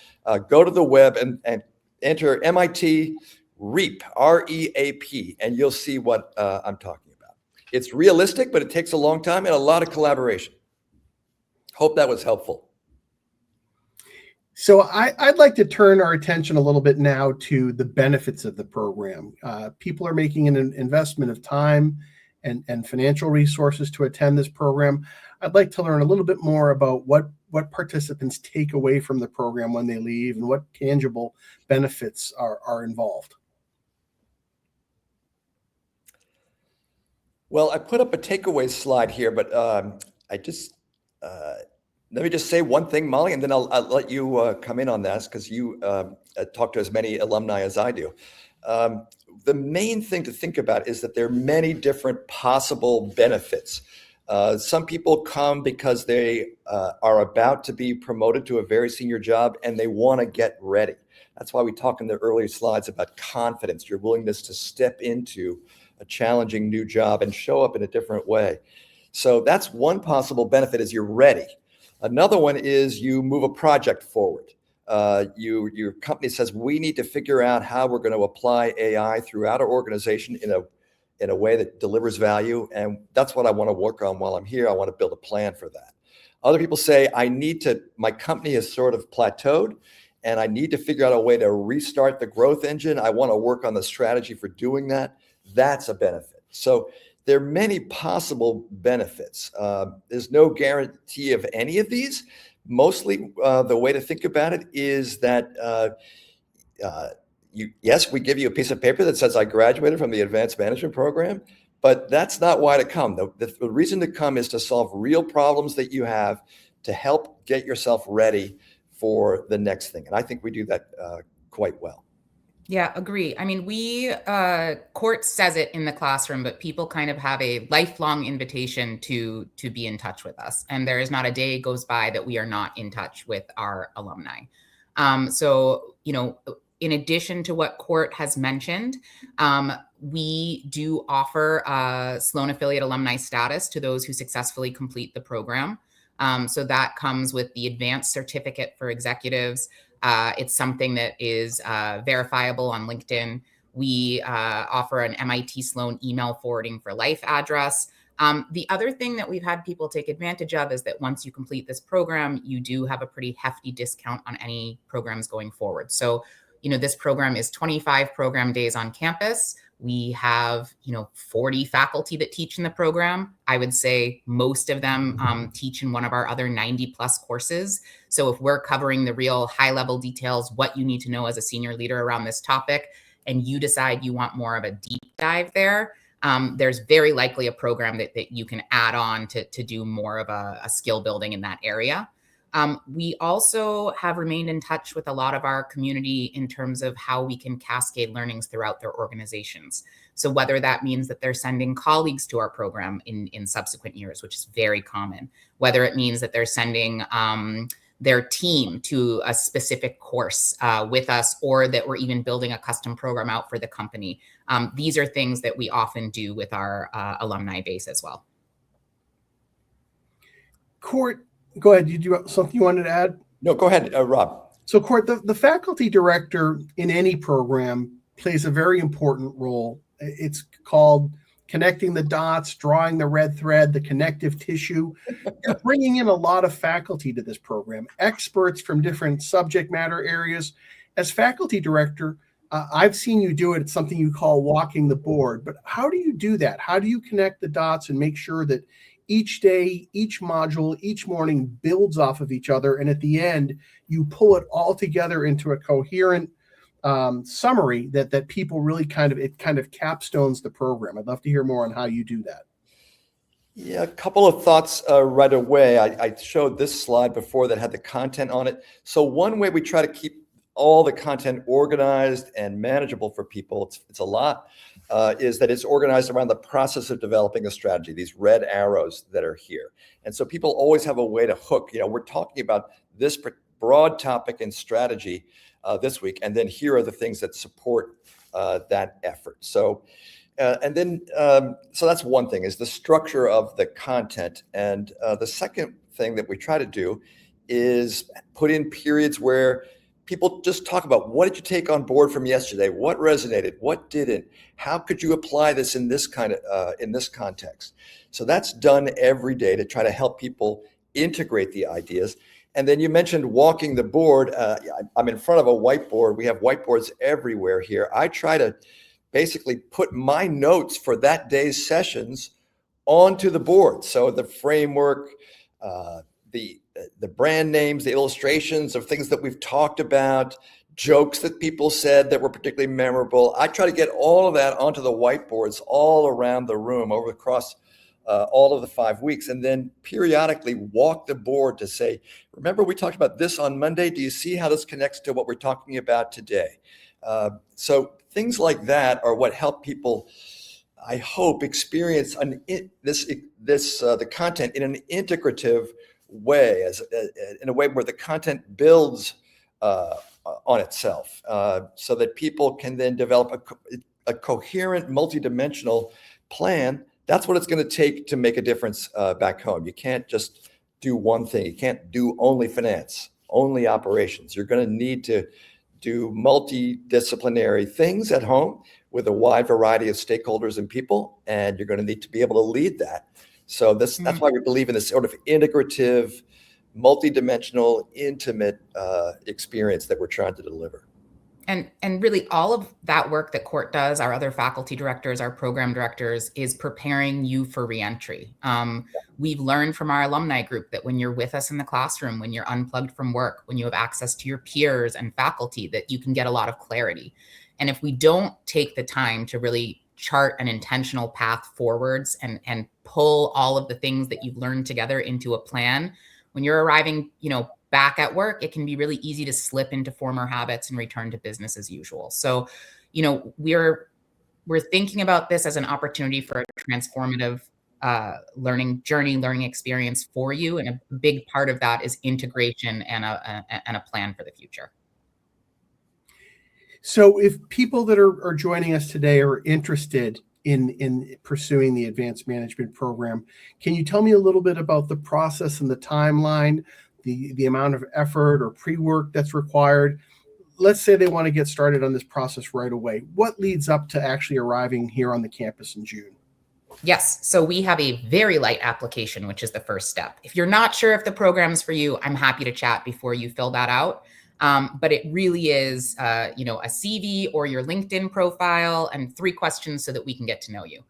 go to the web and enter MIT REAP, REAP, and you'll see what I'm talking about. It's realistic, but it takes a long time and a lot of collaboration. Hope that was helpful. So I'd like to turn our attention a little bit now to the benefits of the program. People are making an investment of time and financial resources to attend this program. I'd like to learn a little bit more about what participants take away from the program when they leave and what tangible benefits are involved. Well, I put up a takeaway slide here, but let me just say one thing, Molly, and then I'll let you come in on this because you talk to as many alumni as I do. The main thing to think about is that there are many different possible benefits. Some people come because they are about to be promoted to a very senior job and they want to get ready. That's why we talk in the earlier slides about confidence, your willingness to step into a challenging new job and show up in a different way. So that's one possible benefit is you're ready. Another one is you move a project forward. Your company says, we need to figure out how we're going to apply AI throughout our organization in a way that delivers value. And that's what I want to work on while I'm here. I want to build a plan for that. Other people say, my company has sort of plateaued and I need to figure out a way to restart the growth engine. I want to work on the strategy for doing that. That's a benefit. So there are many possible benefits. There's no guarantee of any of these. Mostly the way to think about it is that yes, we give you a piece of paper that says I graduated from the advanced management program, but that's not why to come. The reason to come is to solve real problems that you have to help get yourself ready for the next thing. And I think we do that quite well. Yeah, agree. I mean, Court says it in the classroom, but people kind of have a lifelong invitation to be in touch with us. And there is not a day goes by that we are not in touch with our alumni. So, in addition to what Court has mentioned, we do offer Sloan affiliate alumni status to those who successfully complete the program. So that comes with the advanced certificate for executives. It's something that is verifiable on LinkedIn. We offer an MIT Sloan email forwarding for life address. The other thing that we've had people take advantage of is that once you complete this program, you do have a pretty hefty discount on any programs going forward. So, this program is 25 program days on campus. We have, 40 faculty that teach in the program. I would say most of them teach in one of our other 90 plus courses. So if we're covering the real high level details, what you need to know as a senior leader around this topic, and you decide you want more of a deep dive there, there's very likely a program that you can add on to do more of a skill building in that area. We also have remained in touch with a lot of our community in terms of how we can cascade learnings throughout their organizations. So whether that means that they're sending colleagues to our program in subsequent years, which is very common, whether it means that they're sending their team to a specific course with us, or that we're even building a custom program out for the company. These are things that we often do with our alumni base as well. Court, go ahead. Did you have something you wanted to add? No, go ahead, Rob. So, Court, the faculty director in any program plays a very important role. It's called connecting the dots, drawing the red thread, the connective tissue. You're bringing in a lot of faculty to this program, experts from different subject matter areas. As faculty director, I've seen you do it. It's something you call walking the board. But how do you do that? How do you connect the dots and make sure that each day, each module, each morning builds off of each other. And at the end, you pull it all together into a coherent summary that people really kind of capstones the program. I'd love to hear more on how you do that. Yeah, a couple of thoughts right away. I showed this slide before that had the content on it. So one way we try to keep all the content organized and manageable for people, it's a lot, is that it's organized around the process of developing a strategy, these red arrows that are here. And so people always have a way to hook. We're talking about this broad topic and strategy this week, and then here are the things that support that effort. So that's one thing, is the structure of the content. And the second thing that we try to do is put in periods where people just talk about, what did you take on board from yesterday? What resonated? What didn't? How could you apply this in this in this context? So that's done every day to try to help people integrate the ideas. And then you mentioned walking the board. I'm in front of a whiteboard. We have whiteboards everywhere here. I try to basically put my notes for that day's sessions onto the board. So the framework, the brand names, the illustrations of things that we've talked about, jokes that people said that were particularly memorable. I try to get all of that onto the whiteboards all around the room across all of the 5 weeks, and then periodically walk the board to say, remember we talked about this on Monday? Do you see how this connects to what we're talking about today? So things like that are what help people, I hope, experience the content in an integrative way, in a way where the content builds on itself, so that people can then develop a coherent, multidimensional plan. That's what it's going to take to make a difference back home. You can't just do one thing. You can't do only finance, only operations. You're going to need to do multidisciplinary things at home with a wide variety of stakeholders and people, and you're going to need to be able to lead that. So that's why we believe in this sort of integrative, multidimensional, intimate experience that we're trying to deliver. And really all of that work that Court does, our other faculty directors, our program directors, is preparing you for reentry. We've learned from our alumni group that when you're with us in the classroom, when you're unplugged from work, when you have access to your peers and faculty, that you can get a lot of clarity. And if we don't take the time to really chart an intentional path forwards and pull all of the things that you've learned together into a plan, when you're arriving, back at work, it can be really easy to slip into former habits and return to business as usual. So, we're thinking about this as an opportunity for a transformative learning journey, learning experience for you. And a big part of that is integration and a plan for the future. So if people that are joining us today are interested in pursuing the advanced management program, can you tell me a little bit about the process and the timeline, the amount of effort or pre-work that's required? Let's say they want to get started on this process right away. What leads up to actually arriving here on the campus in June? Yes. So we have a very light application, which is the first step. If you're not sure if the program's for you, I'm happy to chat before you fill that out. But it really is, a CV or your LinkedIn profile and 3 questions so that we can get to know you.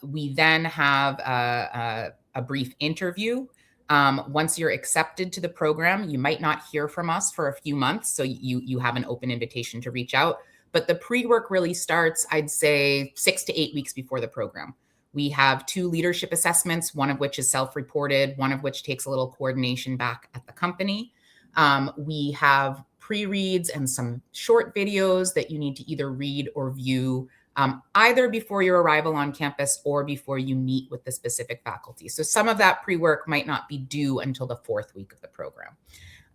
We then have a brief interview. Once you're accepted to the program, you might not hear from us for a few months. So you have an open invitation to reach out. But the pre-work really starts, I'd say, 6 to 8 weeks before the program. We have 2 leadership assessments, one of which is self-reported, one of which takes a little coordination back at the company. We have pre-reads and some short videos that you need to either read or view either before your arrival on campus or before you meet with the specific faculty. So some of that pre-work might not be due until the 4th week of the program.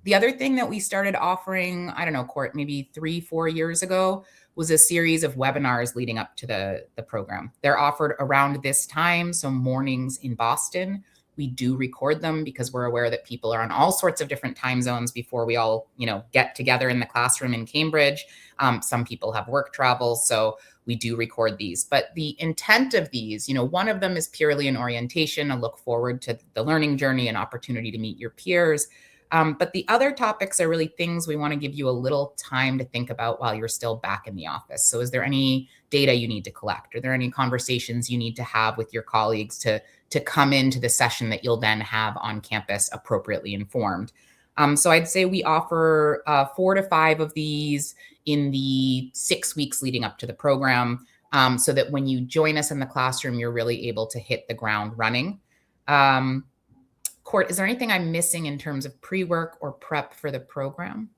The other thing that we started offering, Court, maybe 3-4 years ago, was a series of webinars leading up to the program. They're offered around this time, so mornings in Boston. We do record them because we're aware that people are on all sorts of different time zones before we all, get together in the classroom in Cambridge. Some people have work travel, so we do record these. But the intent of these, one of them is purely an orientation, a look forward to the learning journey, an opportunity to meet your peers. But the other topics are really things we want to give you a little time to think about while you're still back in the office. So is there any data you need to collect? Are there any conversations you need to have with your colleagues to to come into the session that you'll then have on campus appropriately informed. So I'd say we offer 4 to 5 of these in the 6 weeks leading up to the program, so that when you join us in the classroom, you're really able to hit the ground running. Court, is there anything I'm missing in terms of pre-work or prep for the program?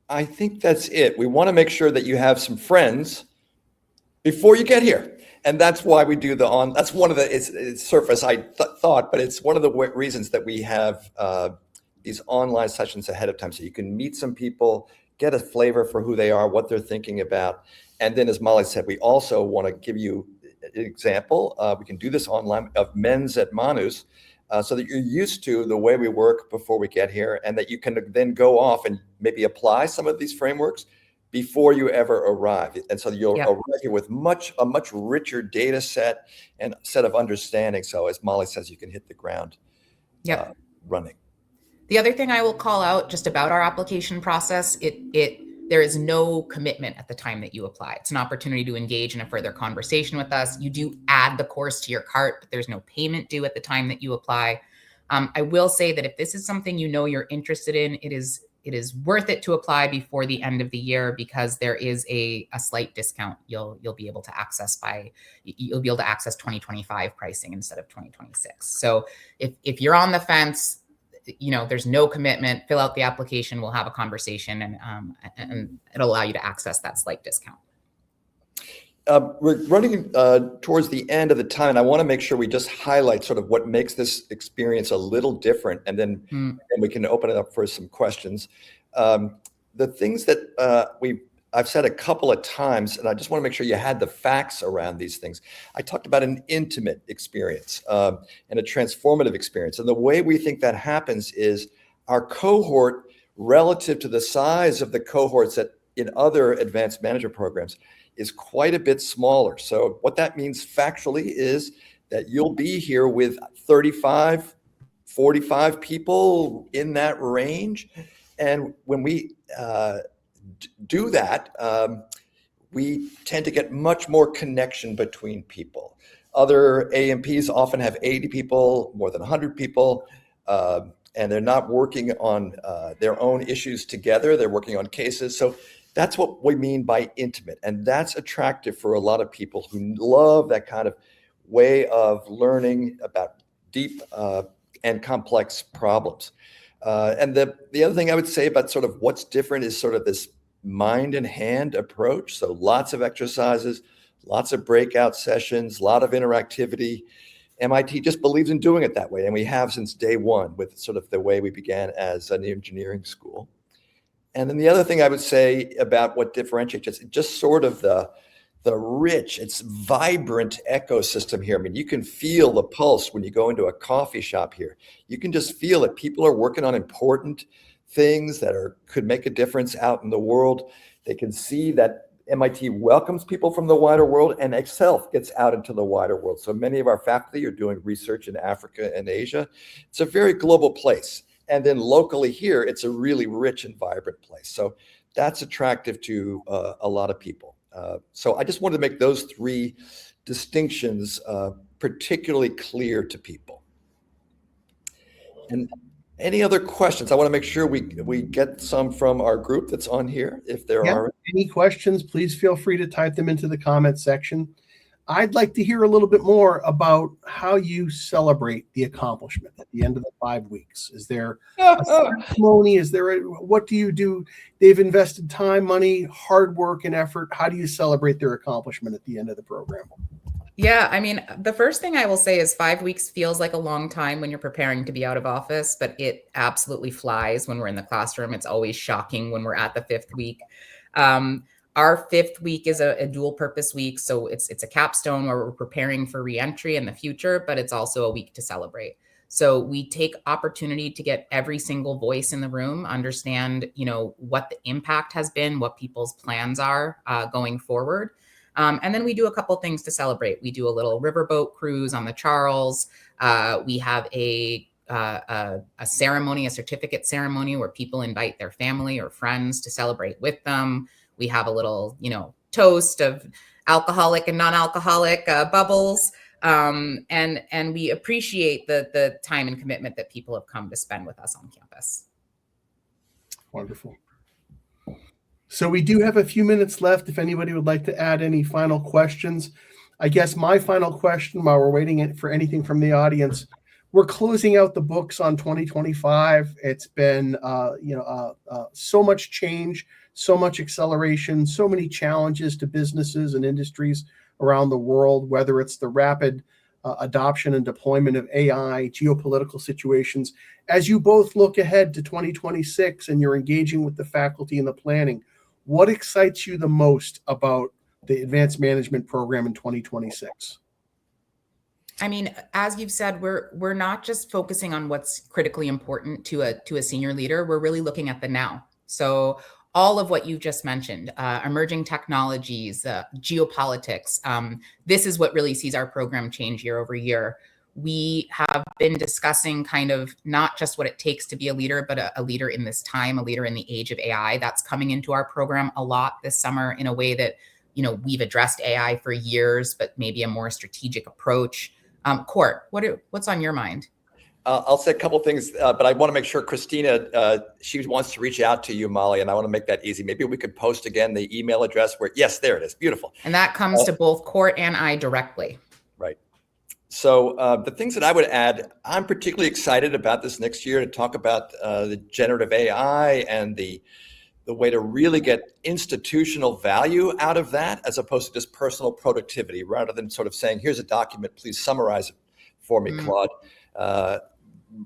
I think that's it. We want to make sure that you have some friends before you get here. And that's why we do that's one of the, it's surface, I thought, but it's one of the reasons that we have these online sessions ahead of time. So you can meet some people, get a flavor for who they are, what they're thinking about. And then, as Molly said, we also want to give you an example. We can do this online of men's at Manus, so that you're used to the way we work before we get here, and that you can then go off and maybe apply some of these frameworks before you ever arrive. And so you'll arrive here with a much richer data set and set of understanding. So as Molly says, you can hit the ground running. The other thing I will call out just about our application process, there is no commitment at the time that you apply. It's an opportunity to engage in a further conversation with us. You do add the course to your cart, but there's no payment due at the time that you apply. I will say that if this is something you know you're interested in, it is worth it to apply before the end of the year, because there is a slight discount you'll be able to access you'll be able to access 2025 pricing instead of 2026. So if you're on the fence, there's no commitment. Fill out the application. We'll have a conversation, and it'll allow you to access that slight discount. We're running towards the end of the time, and I want to make sure we just highlight sort of what makes this experience a little different, and then and we can open it up for some questions. The things that I've said a couple of times, and I just want to make sure you had the facts around these things. I talked about an intimate experience and a transformative experience. And the way we think that happens is our cohort, relative to the size of the cohorts that in other advanced management programs, is quite a bit smaller. So what that means factually is that you'll be here with 35, 45 people in that range. And when we do that, we tend to get much more connection between people. Other AMPs often have 80 people, more than 100 people, and they're not working on their own issues together. They're working on cases. So that's what we mean by intimate. And that's attractive for a lot of people who love that kind of way of learning about deep and complex problems. And the other thing I would say about sort of what's different is sort of this mind and hand approach. So lots of exercises, lots of breakout sessions, a lot of interactivity. MIT just believes in doing it that way. And we have since day one with sort of the way we began as an engineering school. And then the other thing I would say about what differentiates us, just sort of the rich, it's vibrant ecosystem here. I mean, you can feel the pulse when you go into a coffee shop here. You can just feel it. People are working on important things that could make a difference out in the world. They can see that MIT welcomes people from the wider world and itself gets out into the wider world. So many of our faculty are doing research in Africa and Asia. It's a very global place. And then locally here, it's a really rich and vibrant place. So that's attractive to a lot of people. So I just wanted to make those three distinctions particularly clear to people. And any other questions? I want to make sure we get some from our group that's on here. If there are any questions, please feel free to type them into the comment section. I'd like to hear a little bit more about how you celebrate the accomplishment at the end of the 5 weeks. Is there a ceremony? What do you do? They've invested time, money, hard work, and effort. How do you celebrate their accomplishment at the end of the program? Yeah, I mean, the first thing I will say is 5 weeks feels like a long time when you're preparing to be out of office, but it absolutely flies when we're in the classroom. It's always shocking when we're at the 5th week. Our 5th week is a dual purpose week. So it's a capstone where we're preparing for reentry in the future, but it's also a week to celebrate. So we take opportunity to get every single voice in the room, understand, what the impact has been, what people's plans are going forward. And then we do a couple things to celebrate. We do a little riverboat cruise on the Charles. We have a ceremony, a certificate ceremony where people invite their family or friends to celebrate with them. We have a little, toast of alcoholic and non-alcoholic bubbles. And we appreciate the time and commitment that people have come to spend with us on campus. Wonderful. So we do have a few minutes left. If anybody would like to add any final questions, I guess my final question while we're waiting for anything from the audience, we're closing out the books on 2025. It's been, so much change, so much acceleration, so many challenges to businesses and industries around the world, whether it's the rapid adoption and deployment of AI, geopolitical situations. As you both look ahead to 2026 and you're engaging with the faculty in the planning, what excites you the most about the advanced management program in 2026? I mean, as you've said, we're not just focusing on what's critically important to a senior leader. We're really looking at the now. So all of what you just mentioned, emerging technologies, geopolitics, this is what really sees our program change year over year. We have been discussing kind of not just what it takes to be a leader, but a leader in this time, a leader in the age of AI. That's coming into our program a lot this summer in a way that, we've addressed AI for years, but maybe a more strategic approach. Court, what's on your mind? I'll say a couple things, but I want to make sure Christina, she wants to reach out to you, Molly, and I want to make that easy. Maybe we could post again the email address where, yes, there it is. Beautiful. And that comes to both Court and I directly. Right. So the things that I would add, I'm particularly excited about this next year to talk about the generative AI and the way to really get institutional value out of that, as opposed to just personal productivity, rather than sort of saying, here's a document, please summarize it for me, Claude.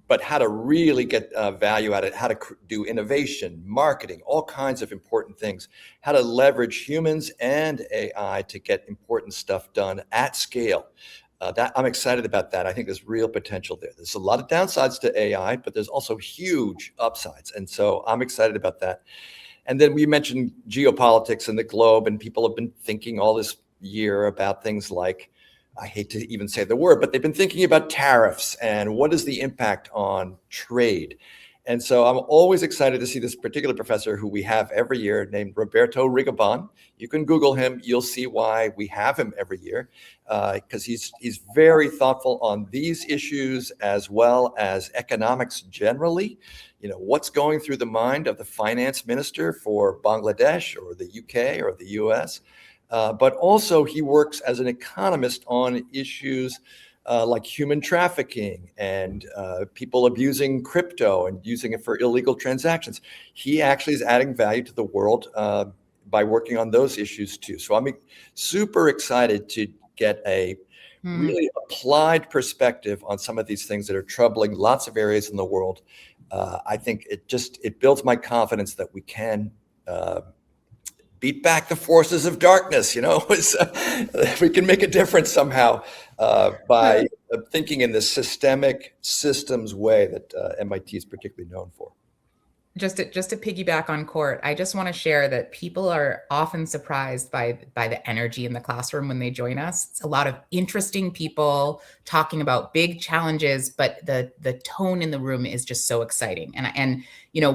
But how to really get value out of it, how to do innovation, marketing, all kinds of important things, how to leverage humans and AI to get important stuff done at scale. That I'm excited about that. I think there's real potential there. There's a lot of downsides to AI, but there's also huge upsides. And so I'm excited about that. And then we mentioned geopolitics and the globe, and people have been thinking all this year about things like, I hate to even say the word, but they've been thinking about tariffs and what is the impact on trade. And so I'm always excited to see this particular professor who we have every year named Roberto Rigobon. You can Google him. You'll see why we have him every year, because he's very thoughtful on these issues as well as economics generally. What's going through the mind of the finance minister for Bangladesh or the UK or the US. But also he works as an economist on issues like human trafficking and people abusing crypto and using it for illegal transactions. He actually is adding value to the world by working on those issues too. So I'm super excited to get a really applied perspective on some of these things that are troubling lots of areas in the world. I think it builds my confidence that we can beat back the forces of darkness. We can make a difference somehow by thinking in the systemic systems way that MIT is particularly known for. Just to piggyback on Court, I just want to share that people are often surprised by the energy in the classroom when they join us. It's a lot of interesting people talking about big challenges, but the tone in the room is just so exciting. And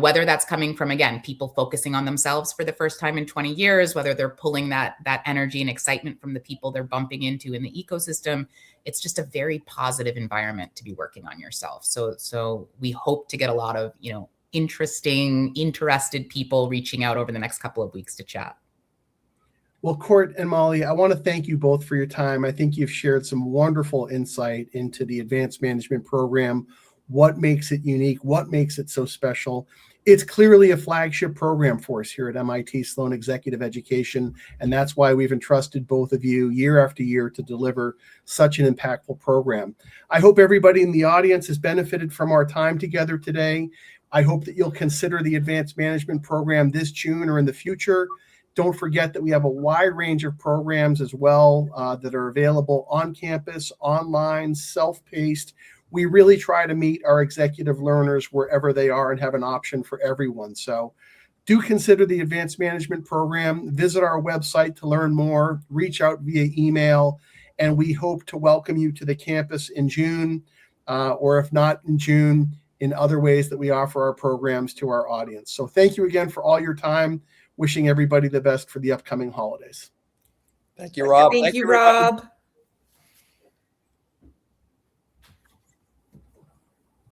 whether that's coming from, again, people focusing on themselves for the first time in 20 years, whether they're pulling that energy and excitement from the people they're bumping into in the ecosystem, it's just a very positive environment to be working on yourself. So we hope to get a lot of, interested people reaching out over the next couple of weeks to chat. Well, Court and Molly, I want to thank you both for your time. I think you've shared some wonderful insight into the advanced management program, what makes it unique, what makes it so special. It's clearly a flagship program for us here at MIT Sloan Executive Education, and that's why we've entrusted both of you year after year to deliver such an impactful program. I hope everybody in the audience has benefited from our time together today. I hope that you'll consider the advanced management program this June or in the future. Don't forget that we have a wide range of programs as well that are available on campus, online, self-paced. We really try to meet our executive learners wherever they are and have an option for everyone. So do consider the advanced management program. Visit our website to learn more, reach out via email, and we hope to welcome you to the campus in June, or if not in June, in other ways that we offer our programs to our audience. So thank you again for all your time. Wishing everybody the best for the upcoming holidays. Thank you, Rob. Thank you, Rob.